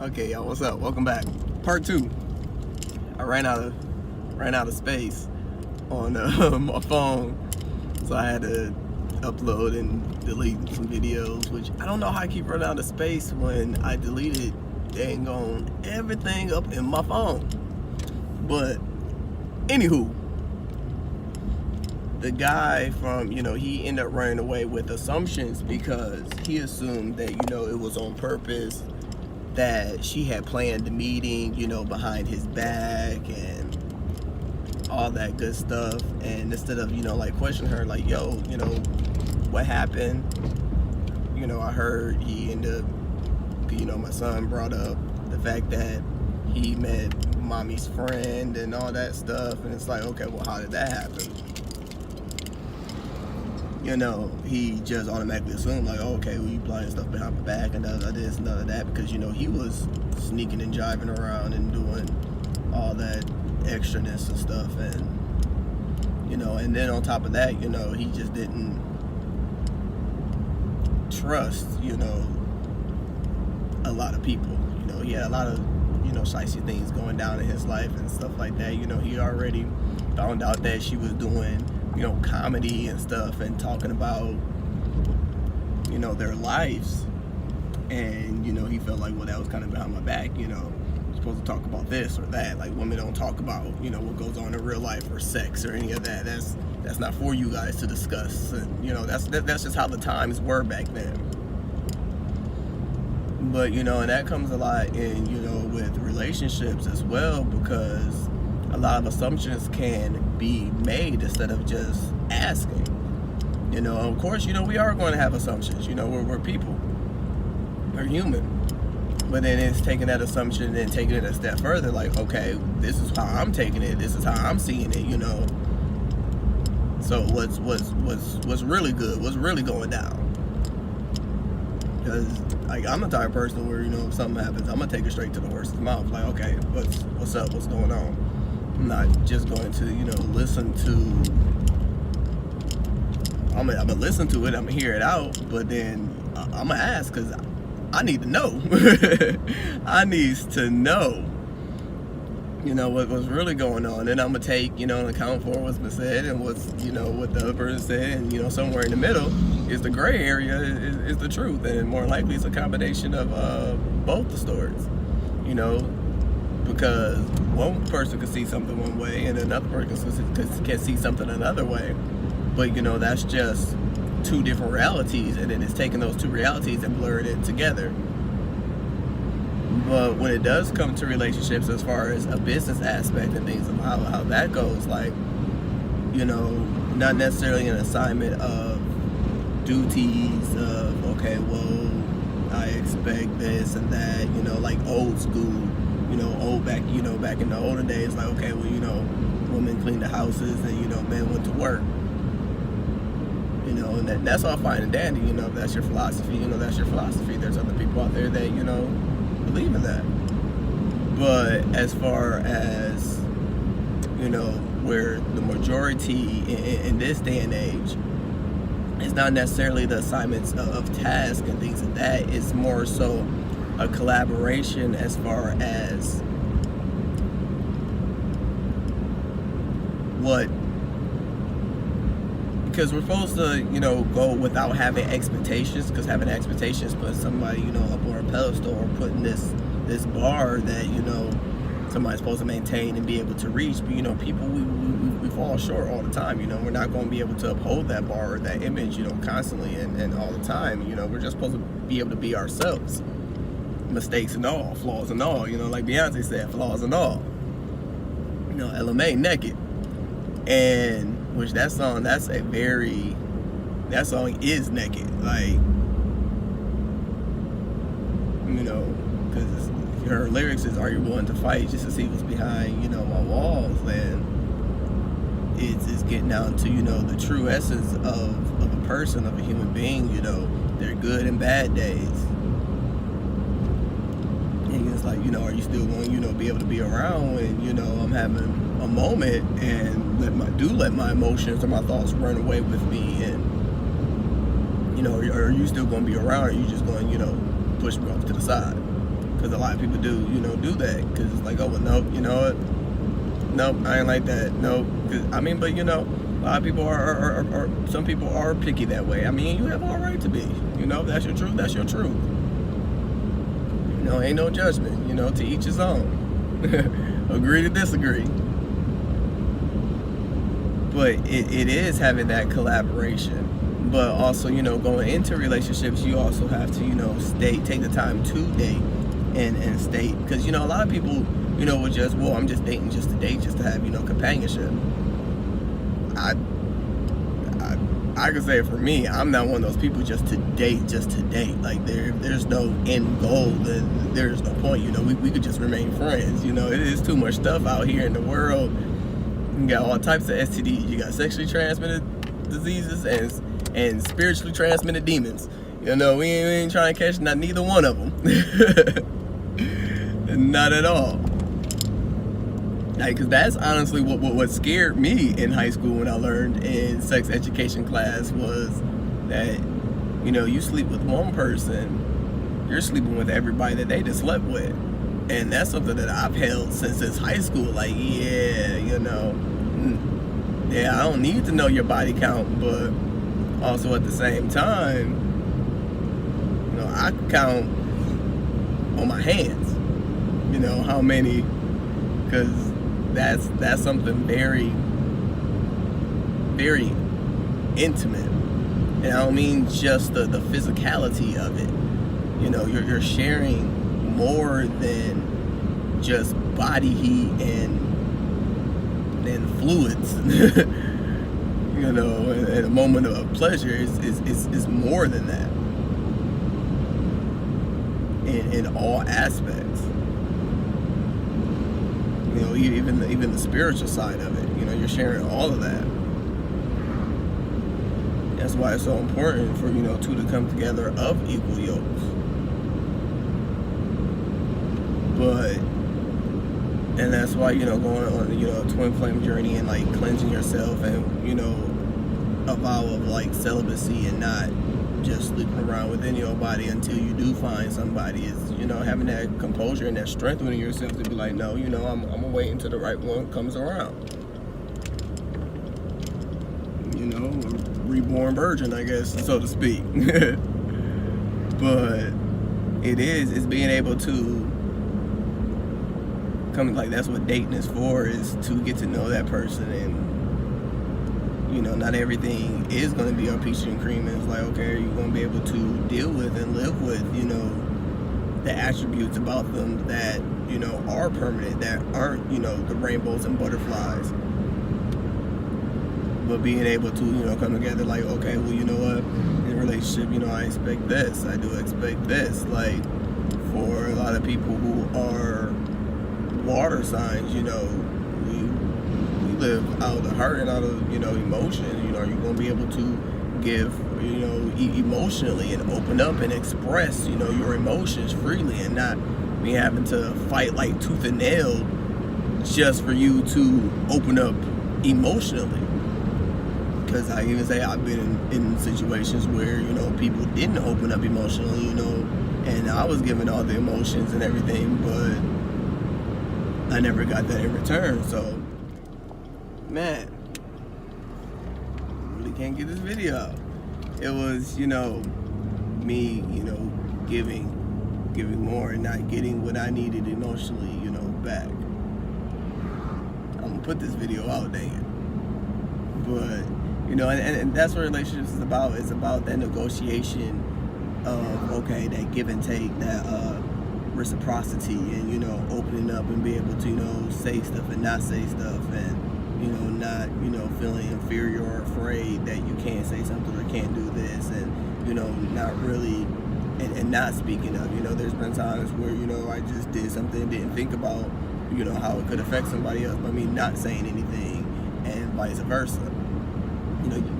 Okay, y'all, what's up? Welcome back. Part 2. I ran out of space on my phone, so I had to upload and delete some videos, which I don't know how I keep running out of space when I deleted dang on everything up in my phone. But anywho, the guy from, he ended up running away with assumptions because he assumed that, it was on purpose, that she had planned the meeting, behind his back and all that good stuff. And instead of, questioning her, like, yo, what happened? I heard he ended up, my son brought up the fact that he met mommy's friend and all that stuff. And it's like, okay, well, how did that happen? He just automatically assumed, like, oh, okay, well, you planning stuff behind my back and none of this and none of that, because, he was sneaking and jiving around and doing all that extraness and stuff. And, and then on top of that, he just didn't trust, a lot of people. He had a lot of, shicey things going down in his life and stuff like that. He already found out that she was doing, comedy and stuff and talking about, their lives. And, he felt like, well, that was kind of behind my back, you're supposed to talk about this or that. Like, women don't talk about, what goes on in real life or sex or any of that. That's not for you guys to discuss. And, that's just how the times were back then. But, and that comes a lot in, with relationships as well, because a lot of assumptions can be made instead of just asking. Of course, we are going to have assumptions. We're people. We're human. But then it's taking that assumption and taking it a step further, like, okay, this is how I'm taking it. This is how I'm seeing it, So what's really good? What's really going down? Because, like, I'm the type of person where, if something happens, I'm going to take it straight to the horse's mouth. Like, okay, what's up? What's going on? I'm not just going to, listen to... I'm gonna listen to it, I'm gonna hear it out, but then I'm gonna ask, because I need to know. I need to know, what's really going on. And I'm gonna take, an account for what's been said and what's, what the other person said, and, somewhere in the middle is the gray area, is the truth. And more likely it's a combination of both the stories, because one person can see something one way and another person can see something another way. But, that's just two different realities, and then it's taking those two realities and blurring it together. But when it does come to relationships, as far as a business aspect and things of how that goes, like, not necessarily an assignment of duties of, okay, well, I expect this and that, like old school, back in the olden days, like, okay, well, women cleaned the houses and, men went to work. And that's all fine and dandy, if that's your philosophy, that's your philosophy. There's other people out there that, believe in that. But as far as, where the majority in this day and age, it's not necessarily the assignments of tasks and things like that. It's more so a collaboration as far as what... Because we're supposed to, go without having expectations, because having expectations puts somebody, up on a pedestal, or putting this bar that, somebody's supposed to maintain and be able to reach. But, people, we fall short all the time. We're not going to be able to uphold that bar or that image, constantly and all the time. We're just supposed to be able to be ourselves. Mistakes and all, flaws and all, like Beyonce said, flaws and all. LMA naked. And which that song is naked, like, because her lyrics is, are you willing to fight just to see what's behind, my walls? And it's getting down to, the true essence of a person, of a human being, their good and bad days. And it's like, are you still going, be able to be around when, I'm having a moment and let my emotions or my thoughts run away with me? And, are you still going to be around, or are you just going, push me off to the side? because a lot of people do that, because it's like, oh well, nope, you know what, nope, I ain't like that, nope. I mean, but a lot of people are some people are picky that way. I mean, you have all right to be, if that's your truth, that's your truth. Ain't no judgment, to each his own. Agree to disagree. But it is having that collaboration. But also, going into relationships, you also have to, take the time to date and state. Because, a lot of people, would just, well, I'm just dating just to date, just to have, companionship. I can say for me, I'm not one of those people just to date. Like, there's no end goal, then there's no point. We could just remain friends. It is too much stuff out here in the world. You got all types of STDs. You got sexually transmitted diseases and spiritually transmitted demons. We ain't trying to catch neither one of them. Not at all. Like, cause that's honestly what scared me in high school when I learned in sex education class was that, you sleep with one person, you're sleeping with everybody that they just slept with. And that's something that I've held since high school. Like, yeah, I don't need to know your body count, but also at the same time, I can count on my hands, how many, because that's something very, very intimate. And I don't mean just the physicality of it. You're sharing more than just body heat and fluids. And a moment of pleasure is more than that in all aspects. Even the spiritual side of it. You're sharing all of that. That's why it's so important for two to come together of equal yokes. And that's why going on a twin flame journey and like cleansing yourself and a vow of like celibacy and not just sleeping around within your body until you do find somebody is having that composure and that strength within yourself to be like, no, I'm gonna wait until the right one comes around. A reborn virgin, I guess, so to speak. But it's being able to come, like, that's what dating is for, is to get to know that person. And not everything is going to be our peaches and cream. It's like, okay, are you going to be able to deal with and live with the attributes about them that are permanent, that aren't the rainbows and butterflies. But being able to come together like, okay, well, in a relationship, I expect this, I do expect this. Like, for a lot of people who are water signs, we live out of the heart and out of emotion. Are you going to be able to give emotionally and open up and express your emotions freely and not be having to fight like tooth and nail just for you to open up emotionally? Because I even say I've been in situations where people didn't open up emotionally, and I was giving all the emotions and everything, but I never got that in return. So, man, really can't get this video out. It was, me, giving more and not getting what I needed emotionally, back. I'm gonna put this video out, dang it. But, and that's what relationships is about. It's about that negotiation of, okay, that give and take, that reciprocity, and opening up and be able to say stuff and not say stuff, and not feeling inferior or afraid that you can't say something or can't do this, and not really and not speaking up. There's been times where I just did something and didn't think about how it could affect somebody else by me not saying anything, and vice versa.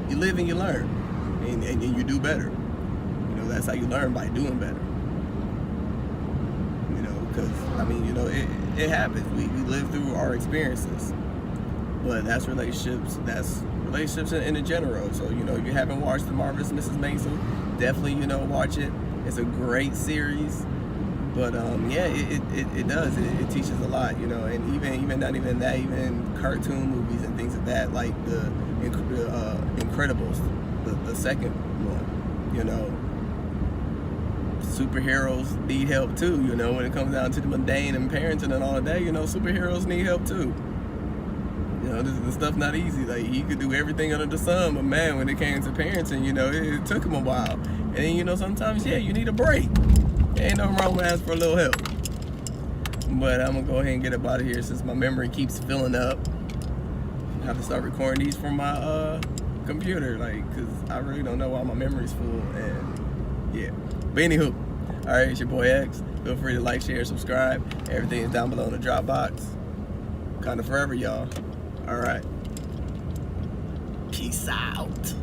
You live and you learn, and you do better. That's how you learn, by doing better. Because it happens. We live through our experiences. But that's relationships. That's relationships in general. So if you haven't watched The Marvelous Mrs. Maisel, definitely watch it. It's a great series. But yeah, it does. It teaches a lot, you know, and even not even that, even cartoon movies and things like that, like the Incredibles, the second one, you know. Superheroes need help too, you know, when it comes down to the mundane and parenting and all of that, you know, superheroes need help too. You know, this stuff not easy. Like, he could do everything under the sun, but man, when it came to parenting, you know, it took him a while. And then, you know, sometimes, yeah, you need a break. Ain't nothing wrong with asking for a little help. But I'm gonna go ahead and get up out of here since my memory keeps filling up. I have to start recording these from my computer, like, cause I really don't know why my memory's full. And yeah, but anywho, all right, it's your boy X. Feel free to like, share, subscribe. Everything is down below in the Dropbox. Kinda forever, y'all. All right, peace out.